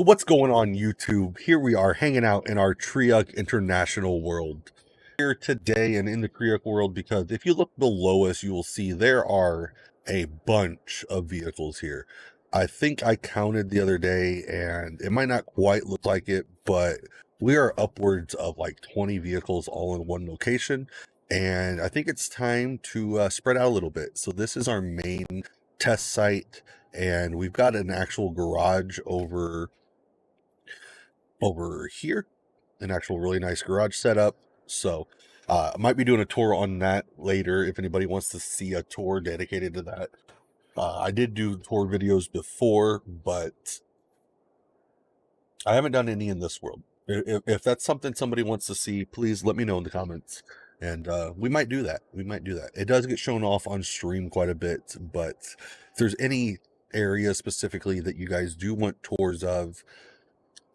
What's going on YouTube? Here we are hanging out in our Triuck International world. Here today and in the Triuck world because if you look below us, you will see there are a bunch of vehicles here. I think I counted the other day and it might not quite look like it, but we are upwards of like 20 vehicles all in one location. And I think it's time to spread out a little bit. So this is our main test site and we've got an actual garage over here, an actual really nice garage setup. So I might be doing a tour on that later if anybody wants to see a tour dedicated to that. I did do tour videos before, but I haven't done any in this world. If that's something somebody wants to see, please let me know in the comments. And we might do that. We might do that. It does get shown off on stream quite a bit, but if there's any area specifically that you guys do want tours of,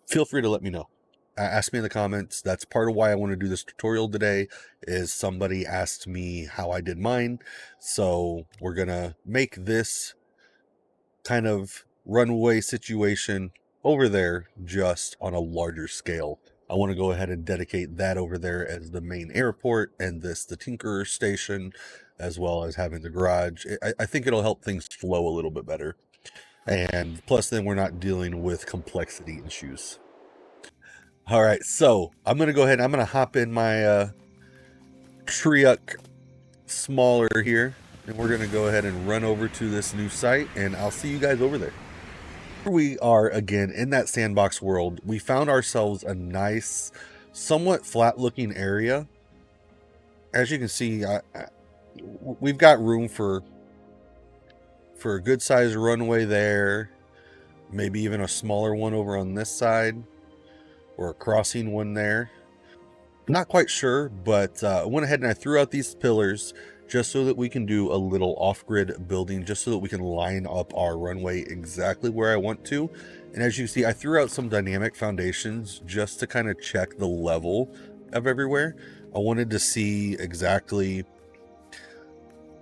feel free to let me know. Ask me in the comments. That's part of why I want to do this tutorial today, is somebody asked me how I did mine. So we're going to make this kind of runway situation over there just on a larger scale. I want to go ahead and dedicate that over there as the main airport, and this the Tinkerer station, as well as having the garage. I think it'll help things flow a little bit better. And plus then we're not dealing with complexity issues. All right, so I'm going to go ahead and I'm going to hop in my Triuck smaller here, and we're going to go ahead and run over to this new site, and I'll see you guys over there. Here we are again in that sandbox world. We found ourselves a nice, somewhat flat looking area. As you can see, we've got room for a good sized runway there, maybe even a smaller one over on this side, or a crossing one there. Not quite sure, but I went ahead and I threw out these pillars just so that we can do a little off-grid building, just so that we can line up our runway exactly where I want to. And as you see, I threw out some dynamic foundations just to kind of check the level of everywhere. I wanted to see exactly,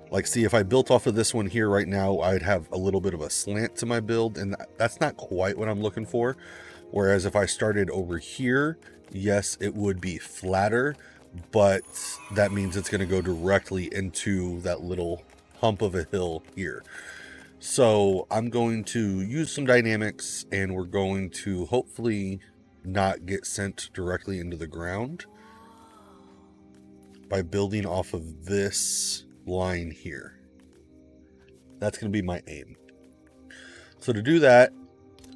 like, see if I built off of this one here right now, I'd have a little bit of a slant to my build, and that's not quite what I'm looking for. Whereas if I started over here, yes, it would be flatter, but that means it's going to go directly into that little hump of a hill here. So I'm going to use some dynamics, and we're going to hopefully not get sent directly into the ground by building off of this line here. That's going to be my aim. So to do that,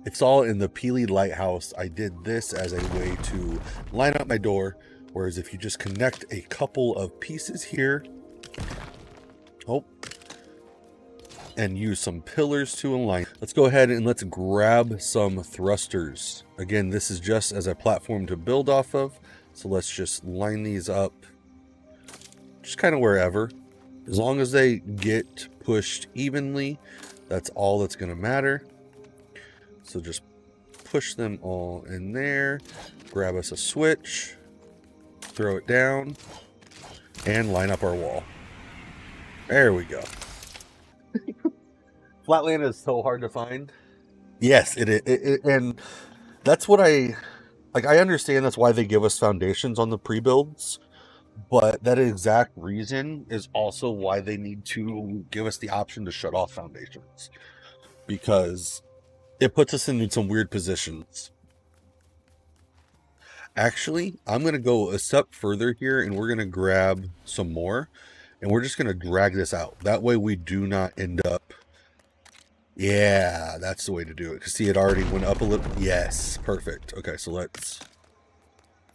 it's all in the Peely Lighthouse. I did this as a way to line up my door, whereas if you just connect a couple of pieces here, and use some pillars to align. Let's go ahead and let's grab some thrusters. Again, this is just as a platform to build off of, so let's just line these up just kind of wherever. As long as they get pushed evenly, that's all that's going to matter. So just push them all in there, grab us a switch, throw it down, and line up our wall. There we go. Flatland is so hard to find. Yes, it is. And that's what I understand that's why they give us foundations on the pre-builds, but that exact reason is also why they need to give us the option to shut off foundations, because it puts us in some weird positions. Actually, I'm going to go a step further here, and we're going to grab some more, and we're just going to drag this out. That way we do not end up... Yeah, that's the way to do it. Because see, it already went up a little. Yes, perfect. Okay, so let's...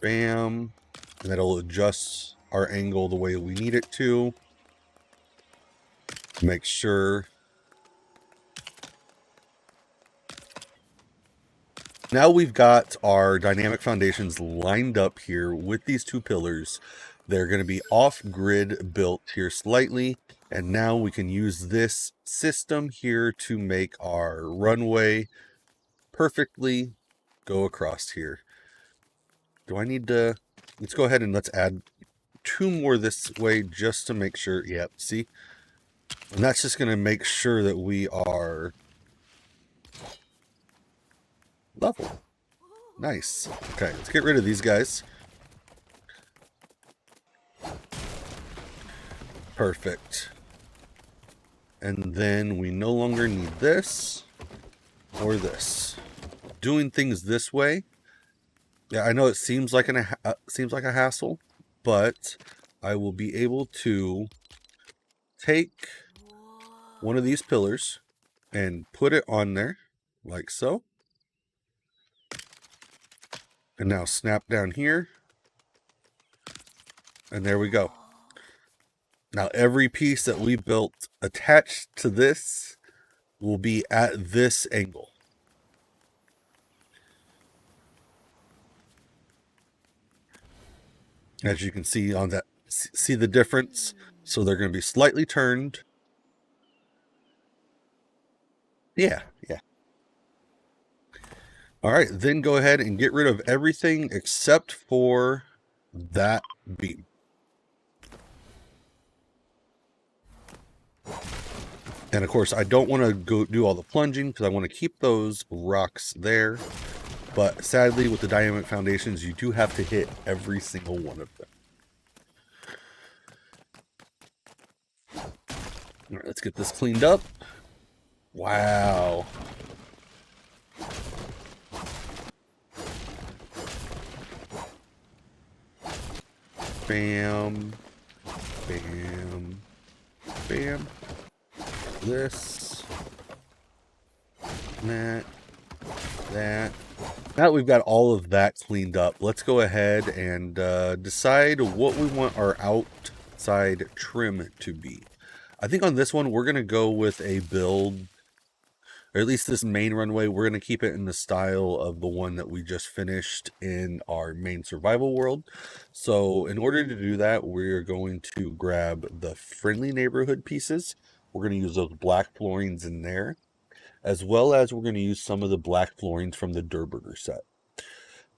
Bam. And that'll adjust our angle the way we need it to. Make sure... Now we've got our dynamic foundations lined up here with these two pillars. They're going to be off-grid built here slightly. And now we can use this system here to make our runway perfectly go across here. Do I need to... Let's go ahead and let's add two more this way just to make sure. Yep, see? And that's just going to make sure that we are level. Nice. Okay, let's get rid of these guys. Perfect. And then we no longer need this or this. Doing things this way, yeah, I know it seems like a hassle, but I will be able to take one of these pillars and put it on there like so. And now snap down here. And there we go. Now every piece that we built attached to this will be at this angle. As you can see on that, see the difference? So they're going to be slightly turned. Yeah. All right, then go ahead and get rid of everything except for that beam. And of course, I don't want to go do all the plunging because I want to keep those rocks there. But sadly, with the dynamic foundations, you do have to hit every single one of them. All right, let's get this cleaned up. Wow. Bam. Bam. Bam. This. That. That. Now that we've got all of that cleaned up, let's go ahead and decide what we want our outside trim to be. I think on this one, we're going to go with a build, or at least this main runway, we're going to keep it in the style of the one that we just finished in our main survival world. So in order to do that, we're going to grab the friendly neighborhood pieces. We're going to use those black floorings in there, as well as we're going to use some of the black floorings from the Durrr Burger set.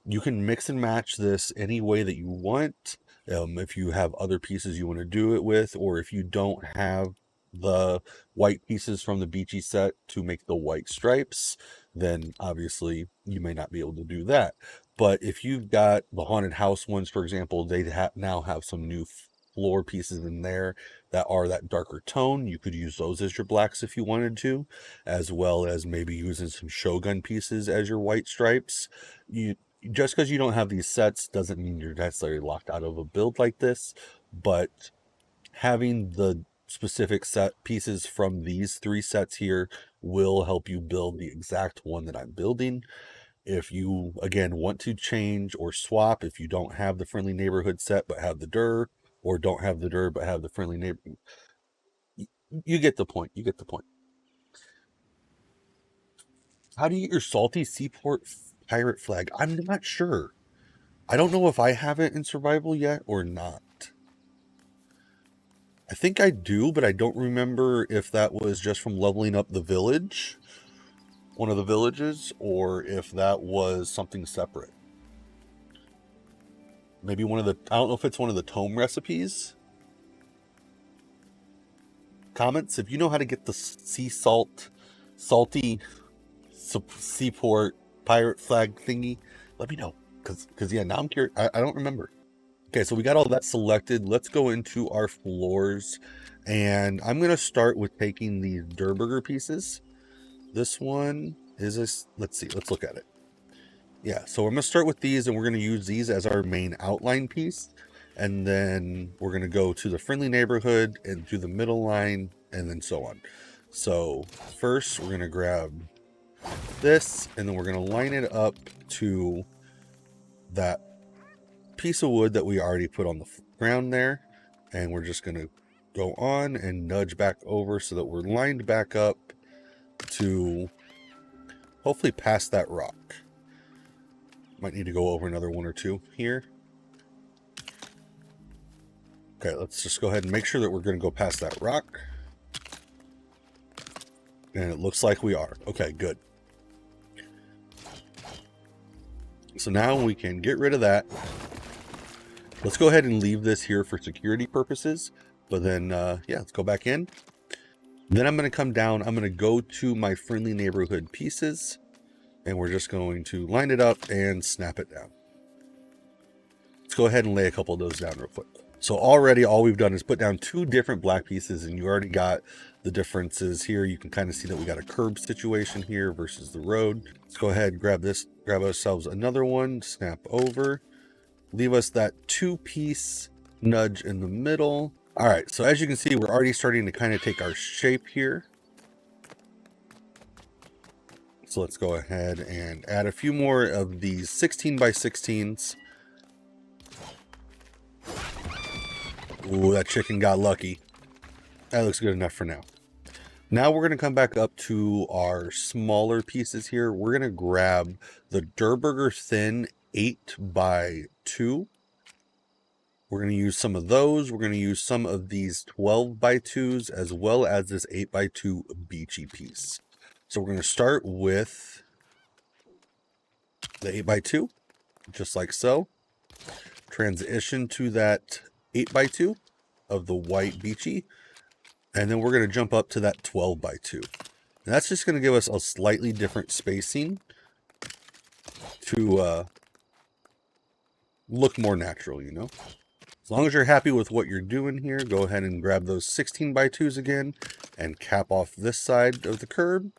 You can mix and match this any way that you want. If you have other pieces you want to do it with, or if you don't have the white pieces from the Beachy set to make the white stripes, then obviously you may not be able to do that. But if you've got the haunted house ones, for example, they now have some new floor pieces in there that are that darker tone. You could use those as your blacks if you wanted to, as well as maybe using some Shogun pieces as your white stripes. Just because you don't have these sets doesn't mean you're necessarily locked out of a build like this, but having the specific set pieces from these three sets here will help you build the exact one that I'm building. If you, again, want to change or swap, if you don't have the friendly neighborhood set but have the Durrr, or don't have the Durrr but have the friendly neighborhood, you get the point. You get the point. How do you get your salty seaport pirate flag? I'm not sure. I don't know if I have it in survival yet or not. I think I do, but I don't remember if that was just from leveling up the village, one of the villages, or if that was something separate. Maybe one of the, I don't know if it's one of the tome recipes. Comments, if you know how to get the salty seaport pirate flag thingy, let me know. Because yeah, now I'm curious. I don't remember. Okay, so we got all that selected. Let's go into our floors. And I'm going to start with taking these Durrr Burger pieces. This one is a, let's see, let's look at it. Yeah, so I'm going to start with these, and we're going to use these as our main outline piece. And then we're going to go to the friendly neighborhood and through the middle line, and then so on. So first, we're going to grab this, and then we're going to line it up to that piece of wood that we already put on the ground there. And we're just going to go on and nudge back over so that we're lined back up to hopefully past that rock. Might need to go over another one or two here. Okay, let's just go ahead and make sure that we're going to go past that rock. And it looks like we are. Okay, good. So now we can get rid of that. Let's go ahead and leave this here for security purposes. But then, yeah, let's go back in. Then I'm going to come down. I'm going to go to my friendly neighborhood pieces. And we're just going to line it up and snap it down. Let's go ahead and lay a couple of those down real quick. So already all we've done is put down 2 different black pieces, and you already got the differences here. You can kind of see that we got a curb situation here versus the road. Let's go ahead and grab ourselves another one, snap over, leave us that 2-piece nudge in the middle. All right, so as you can see, we're already starting to kind of take our shape here. So let's go ahead and add a few more of these 16 by 16s. Ooh, that chicken got lucky. That looks good enough for now. Now we're going to come back up to our smaller pieces here. We're going to grab the Durrr Burger thin 8 by 2. We're going to use some of those. We're going to use some of these 12 by 2s as well as this 8 by 2 beachy piece. So we're going to start with the 8 by 2, just like so. Transition to that 8 by 2 of the white beachy, and then we're going to jump up to that 12 by 2. And that's just going to give us a slightly different spacing to look more natural, you know. As long as you're happy with what you're doing here, go ahead and grab those 16 by 2s again and cap off this side of the curb.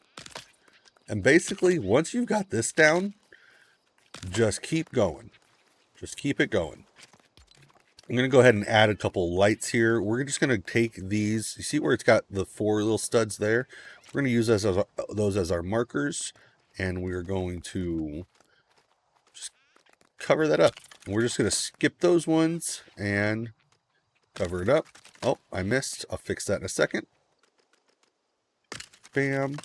And basically, once you've got this down, just keep going. Just keep it going. I'm going to go ahead and add a couple lights here. We're just going to take these. You see where it's got the 4 little studs there? We're going to use those as our markers. And we're going to just cover that up. We're just going to skip those ones and cover it up. Oh, I missed. I'll fix that in a second. Bam.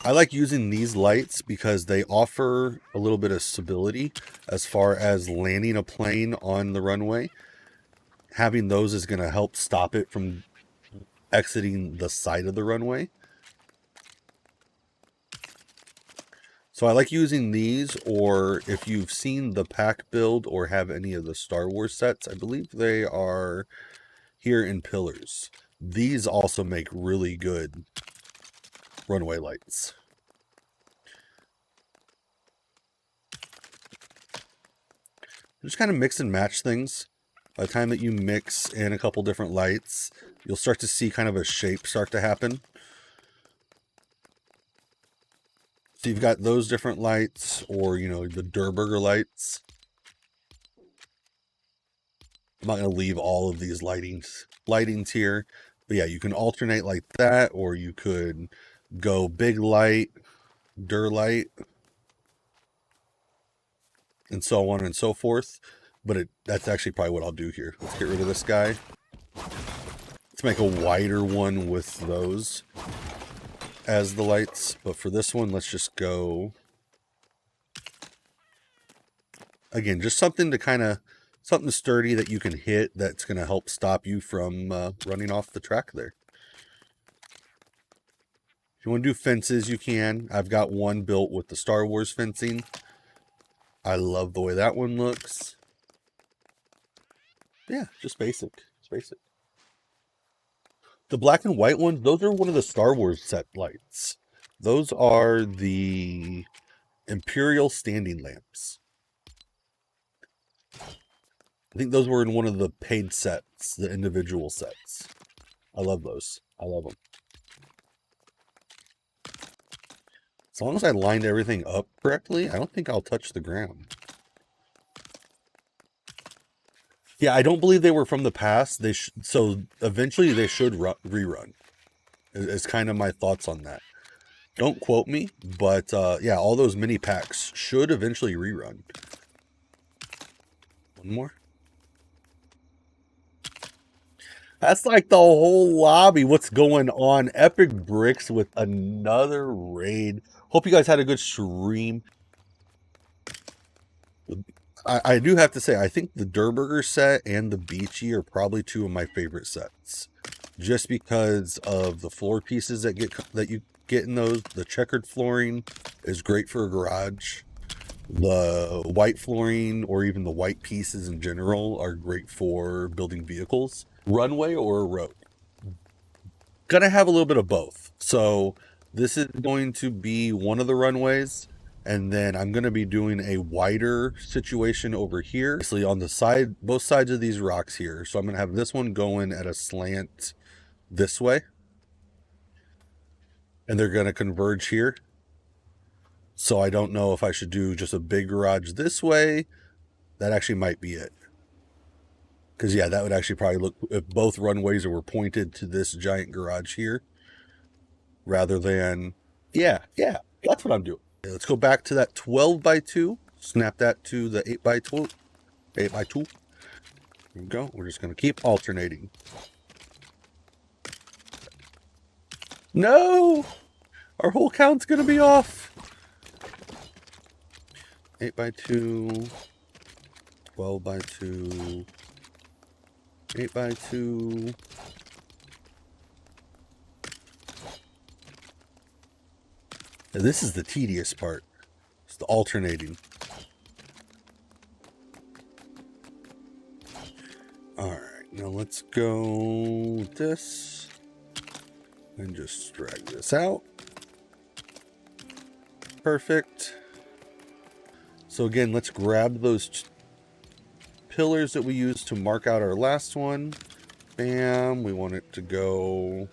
I like using these lights because they offer a little bit of stability as far as landing a plane on the runway. Having those is going to help stop it from exiting the side of the runway. So I like using these, or if you've seen the pack build or have any of the Star Wars sets, I believe they are here in pillars. These also make really good runway lights. Just kind of mix and match things. By the time that you mix in a couple different lights, you'll start to see kind of a shape start to happen. So you've got those different lights, or, you know, the Durrr Burger lights. I'm not going to leave all of these lightings here. But yeah, you can alternate like that, or you could go big light, Durrr light, and so on and so forth. But that's actually probably what I'll do here. Let's get rid of this guy. Let's make a wider one with those as the lights. But for this one, let's just go, again, just something to kind of, something sturdy that you can hit that's going to help stop you from running off the track there. If you want to do fences, you can. I've got one built with the Star Wars fencing. I love the way that one looks. Yeah, just basic. Just basic. The black and white ones, those are one of the Star Wars set lights. Those are the Imperial standing lamps. I think those were in one of the paid sets, the individual sets. I love those. I love them. As long as I lined everything up correctly, I don't think I'll touch the ground. Yeah, I don't believe they were from the past. So eventually they should rerun. Is kind of my thoughts on that. Don't quote me, but yeah, all those mini packs should eventually rerun. One more. That's like the whole lobby. What's going on? Epic Bricks with another raid. Hope you guys had a good stream. I do have to say, I think the Durrr Burger set and the Beachy are probably 2 of my favorite sets. Just because of the floor pieces that you get in those. The checkered flooring is great for a garage. The white flooring, or even the white pieces in general, are great for building vehicles. Runway or a road. Gonna have a little bit of both. So This is going to be one of the runways, and then I'm going to be doing a wider situation over here, basically on the side, both sides of these rocks here. So I'm going to have this one going at a slant this way, and they're going to converge here. So I don't know if I should do just a big garage this way. That actually might be it. Because, yeah, that would actually probably look, if both runways were pointed to this giant garage here, rather than, yeah, that's what I'm doing. Okay, let's go back to that 12 by 2. Snap that to the 8 by 2. 8 by 2. There we go. We're just going to keep alternating. No! Our whole count's going to be off. 8 by 2. 12 by 2. 8 by 2. Now, this is the tedious part. It's the alternating. Alright, now let's go with this. And just drag this out. Perfect. So again, let's grab those pillars that we used to mark out our last one. Bam. We want it to go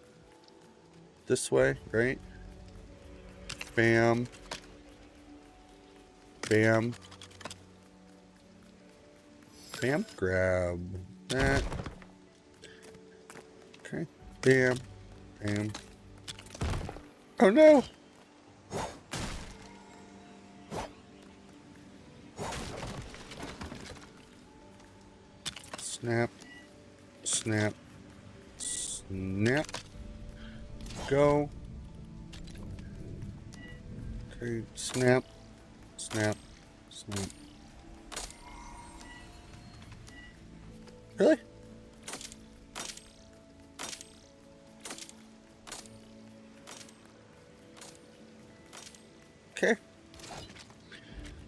this way, right? Bam. Bam. Bam. Grab that. Okay. Bam. Bam. Oh no! Snap. Snap. Snap. Go. Okay. Snap. Snap. Snap. Really? Okay.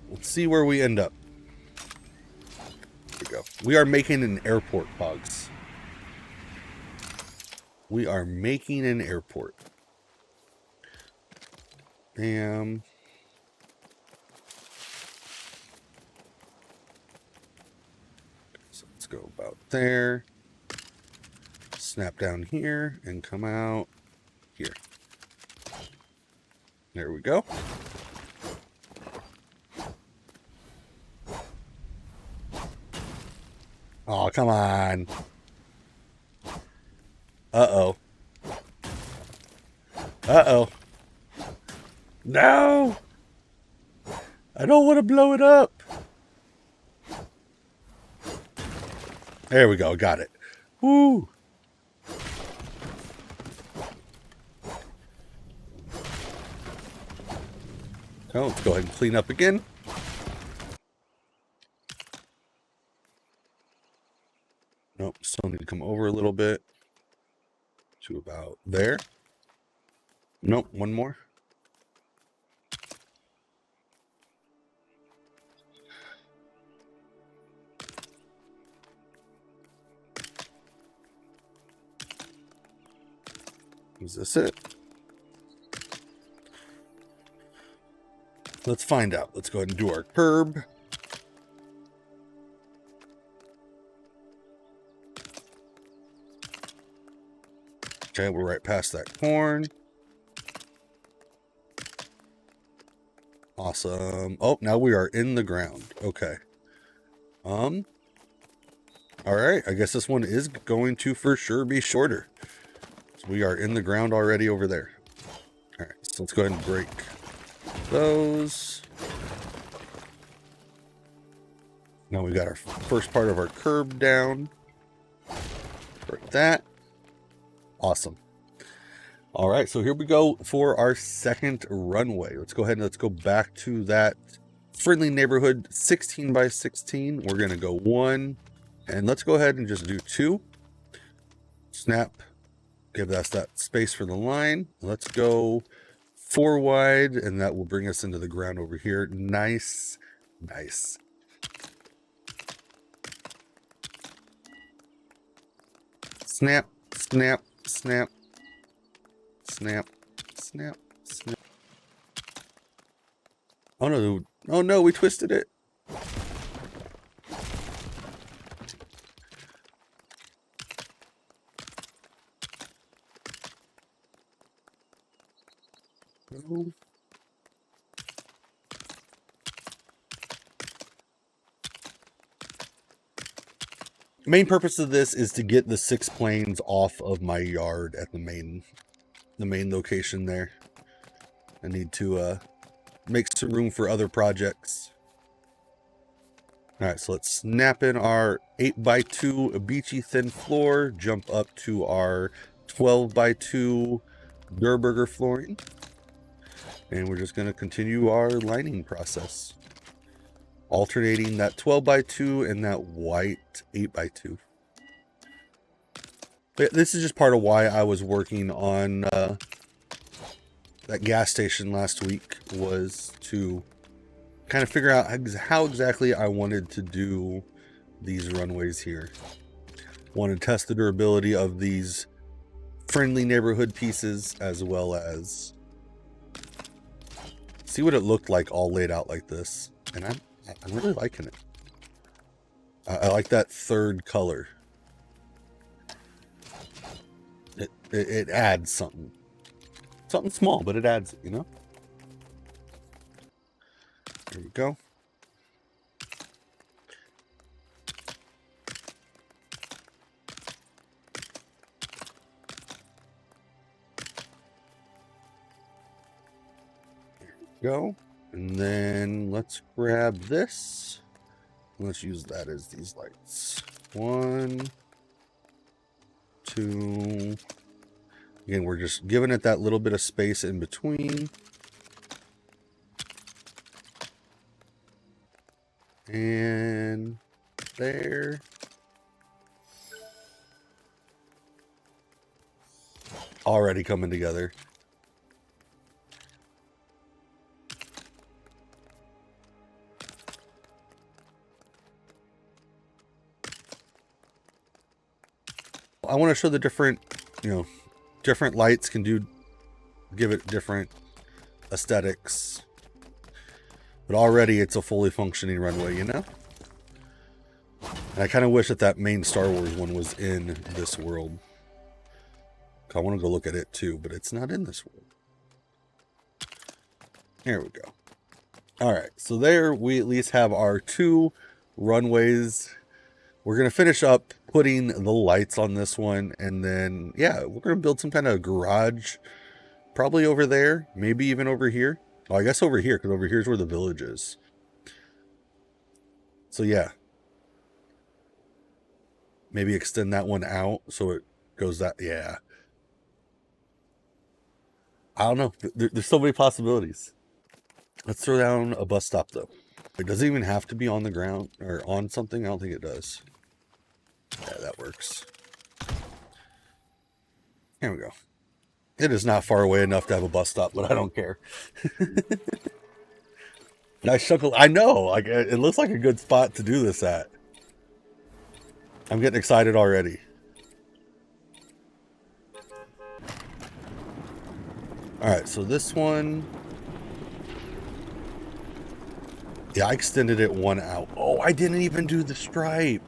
Let's see where we end up. Here we go. We are making an airport, Pogs. We are making an airport. Bam. So let's go about there. Snap down here and come out here. There we go. Oh, come on. Uh-oh. Uh-oh. No! I don't want to blow it up. There we go. Got it. Woo! Oh, let's go ahead and clean up again. Nope, still need to come over a little bit to about there. Nope, one more. Is this it? Let's find out. Let's go ahead and do our curb. Okay, we're right past that corn. Awesome. Oh, now we are in the ground. Okay. All right. I guess this one is going to for sure be shorter. So we are in the ground already over there. All right. So let's go ahead and break those. Now we got our first part of our curb down. Break that. Awesome. All right, so here we go for our second runway. Let's go ahead and let's go back to that friendly neighborhood 16 by 16. We're going to go 1, and let's go ahead and just do 2. Snap. Give us that space for the line. Let's go 4 wide, and that will bring us into the ground over here. Nice, nice. Snap, snap, snap. Snap, snap, Oh no, oh no, we twisted it. No. Main purpose of this is to get the 6 planes off of my yard at the main location there. I need to make some room for other projects. All right, so let's snap in our 8x2 beachy thin floor, jump up to our 12x2 Durrr Burger flooring, and we're just going to continue our lining process, alternating that 12x2 and that white 8x2. But this is just part of why I was working on that gas station last week, was to kind of figure out how exactly I wanted to do these runways here. Want to test the durability of these friendly neighborhood pieces, as well as see what it looked like all laid out like this. And I'm really liking it. I like that third color. It adds something. Something small, but it adds it, you know? There we go. Go, and then let's grab this. Let's use that as these lights. 1, 2. Again, we're just giving it that little bit of space in between. And there. Already coming together. I want to show the different, different lights can give it different aesthetics. But already it's a fully functioning runway, you know? And I kind of wish that main Star Wars one was in this world. I want to go look at it too, but it's not in this world. Here we go. All right, so there we at least have our 2 runways. We're going to finish up putting the lights on this one, and then, yeah, we're going to build some kind of garage, probably over there, maybe even over here. Oh, I guess over here, because over here is where the village is. So, yeah. Maybe extend that one out so it goes that, yeah. I don't know. There's so many possibilities. Let's throw down a bus stop, though. It doesn't even have to be on the ground or on something. I don't think it does. Yeah, that works. Here we go. It is not far away enough to have a bus stop, but I don't care. Nice chuckle. I know. Like, it looks like a good spot to do this at. I'm getting excited already. All right, so this one. Yeah, I extended it one out. Oh, I didn't even do the stripe.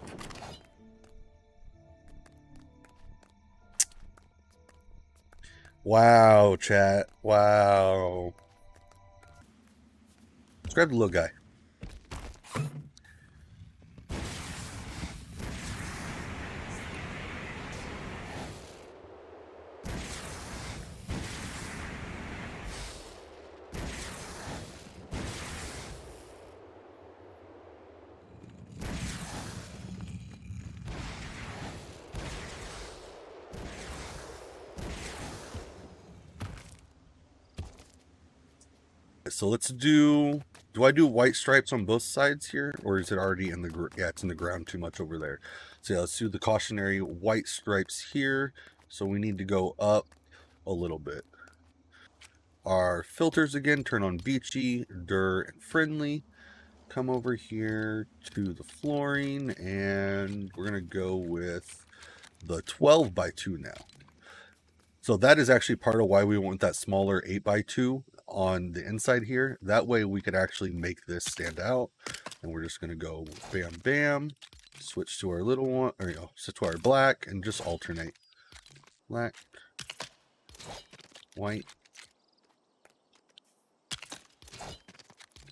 Wow, chat. Wow. Let's grab the little guy. So let's do I do white stripes on both sides here, or is it already in the, yeah, it's in the ground too much over there. So yeah, let's do the cautionary white stripes here. So we need to go up a little bit. Our filters again, turn on beachy, Durrr, and friendly. Come over here to the flooring, and we're gonna go with the 12x2 now. So that is actually part of why we went that smaller 8x2 on the inside here. That way we could actually make this stand out. And we're just going to go bam, bam, switch to our little one, or switch to our black and just alternate. Black, white,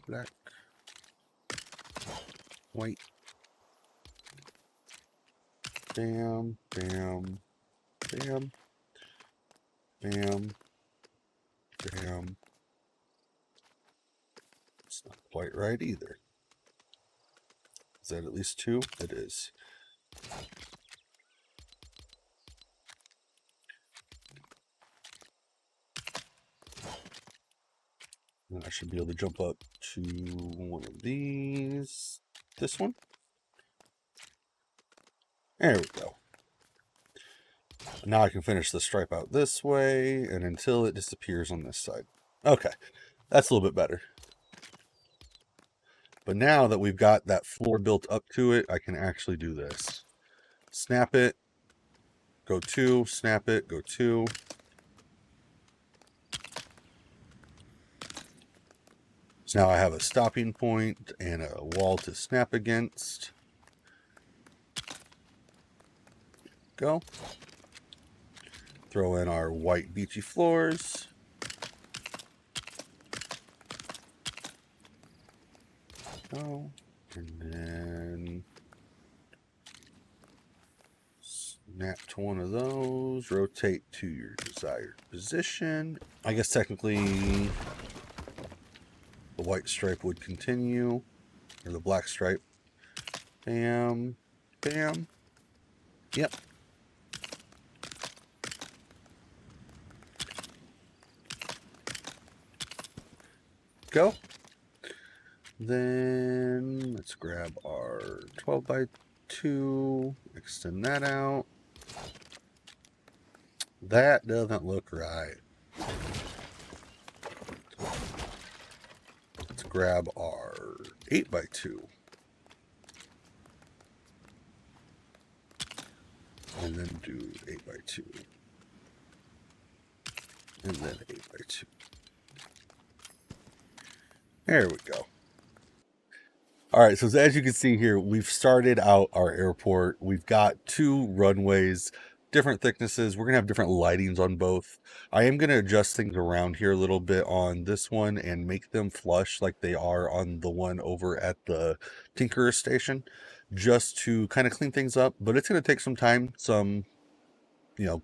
black, white, bam, bam, bam, bam, bam. It's not quite right either. Is that at least 2? It is. And I should be able to jump up to one of these. This one. There we go. Now I can finish the stripe out this way, and until it disappears on this side. Okay, that's a little bit better. But now that we've got that floor built up to it, I can actually do this. Snap it, go 2, snap it, go 2. So now I have a stopping point and a wall to snap against. Go. Throw in our white beachy floors. Go. And then snap to one of those. Rotate to your desired position. I guess technically the white stripe would continue, or the black stripe. Bam, bam. Yep. Go. Then let's grab our 12 by 2, extend that out. That doesn't look right. Let's grab our 8 by 2. And then do 8 by 2. And then 8 by 2. There we go. All right, so as you can see here, we've started out our airport. We've got 2 runways, different thicknesses. We're going to have different lightings on both. I am going to adjust things around here a little bit on this one and make them flush like they are on the one over at the Tinkerer station, just to kind of clean things up. But it's going to take some time,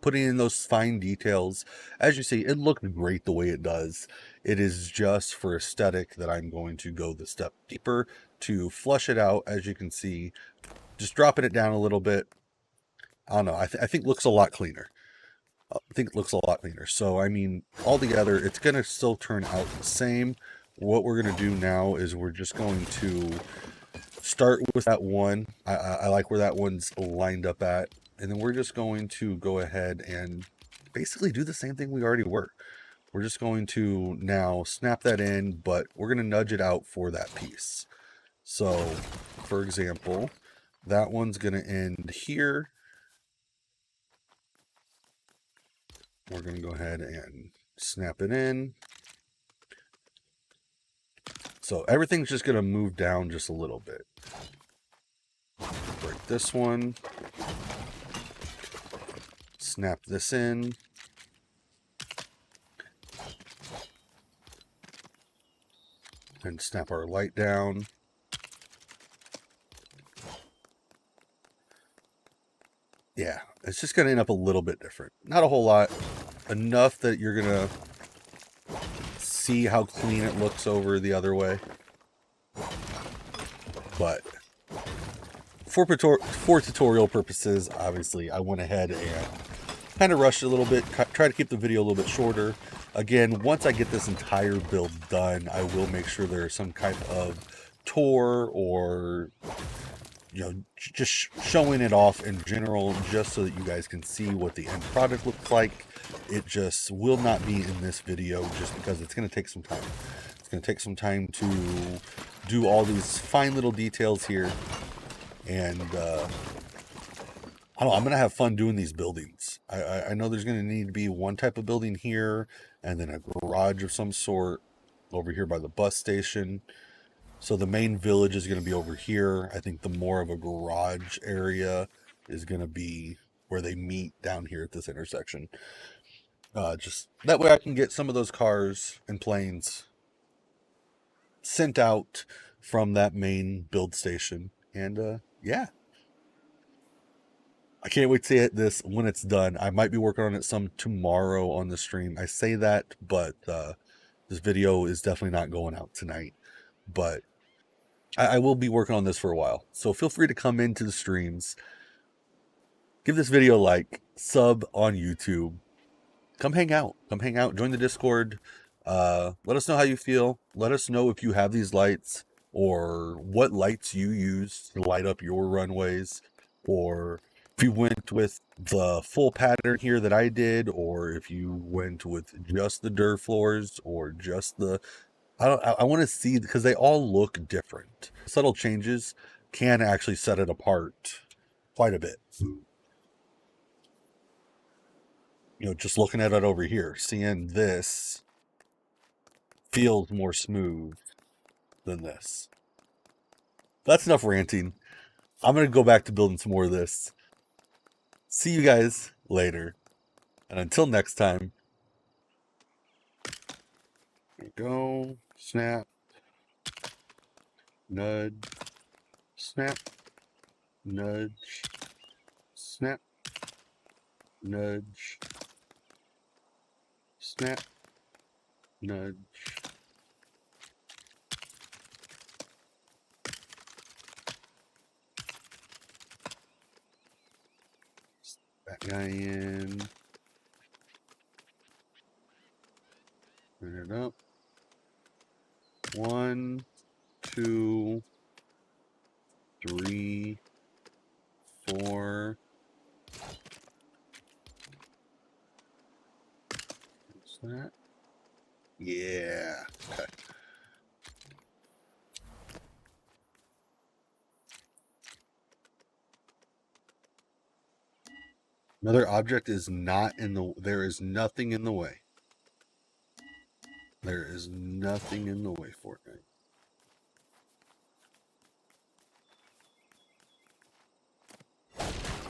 putting in those fine details. As you see, it looked great the way it does. It is just for aesthetic that I'm going to go the step deeper to flush it out. As you can see, just dropping it down a little bit. I don't know. I think it looks a lot cleaner. So, I mean, altogether, it's going to still turn out the same. What we're going to do now is we're just going to start with that one. I like where that one's lined up at. And then we're just going to go ahead and basically do the same thing we already were. We're just going to now snap that in, but we're going to nudge it out for that piece. So, for example, that one's going to end here. We're going to go ahead and snap it in. So everything's just going to move down just a little bit. Break this one. Snap this in. And snap our light down. Yeah, it's just going to end up a little bit different. Not a whole lot. Enough that you're going to see how clean it looks over the other way. But for tutorial purposes, obviously, I went ahead and kind of rushed a little bit, try to keep the video a little bit shorter. Again, once I get this entire build done, I will make sure there's some kind of tour or, just showing it off in general, just so that you guys can see what the end product looks like. It just will not be in this video just because it's going to take some time. It's going to take some time to do all these fine little details here. And, I don't know, I'm going to have fun doing these buildings. I know there's going to need to be one type of building here, and then a garage of some sort. over here by the bus station. So the main village is going to be over here. I think the more of a garage area is going to be where they meet down here at this intersection. Just that way I can get some of those cars and planes sent out from that main build station. And yeah, I can't wait to see this when it's done. I might be working on it some tomorrow on the stream. I say that, but this video is definitely not going out tonight. But I will be working on this for a while. So feel free to come into the streams. Give this video a like. Sub on YouTube. Come hang out. Come hang out. Join the Discord. Let us know how you feel. Let us know if you have these lights or what lights you use to light up your runways, or if you went with the full pattern here that I did, or if you went with just the dirt floors or just the I want to see, because they all look different. Subtle changes can actually set it apart quite a bit. You know, just looking at it over here, seeing this feels more smooth than this. That's enough ranting. I'm going to go back to building some more of this. See you guys later. And until next time, there we go. Snap. Nudge. Snap. Nudge. Snap. Nudge. Snap. Nudge. That guy in. Turn it up. 1, 2, 3, 4. What's that? Yeah. Okay. Another object is not in the... There is nothing in the way. There is nothing in the way, Fortnite.